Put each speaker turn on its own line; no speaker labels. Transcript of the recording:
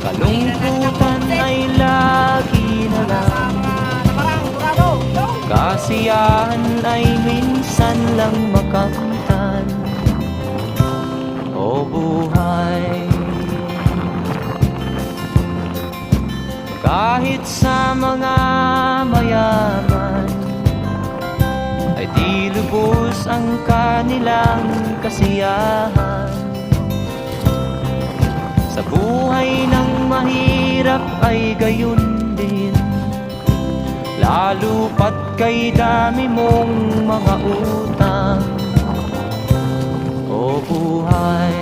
Kalungkutan ay lagi na lang, kasiyahan ay minsan lang makamtan. O buhay, kahit sa mga mayaman ay di lubos ang kanilang kasiyahan. Sa buhay ng mahirap ay gayon din, lalo pat kay dami mong mga utang. O buhay,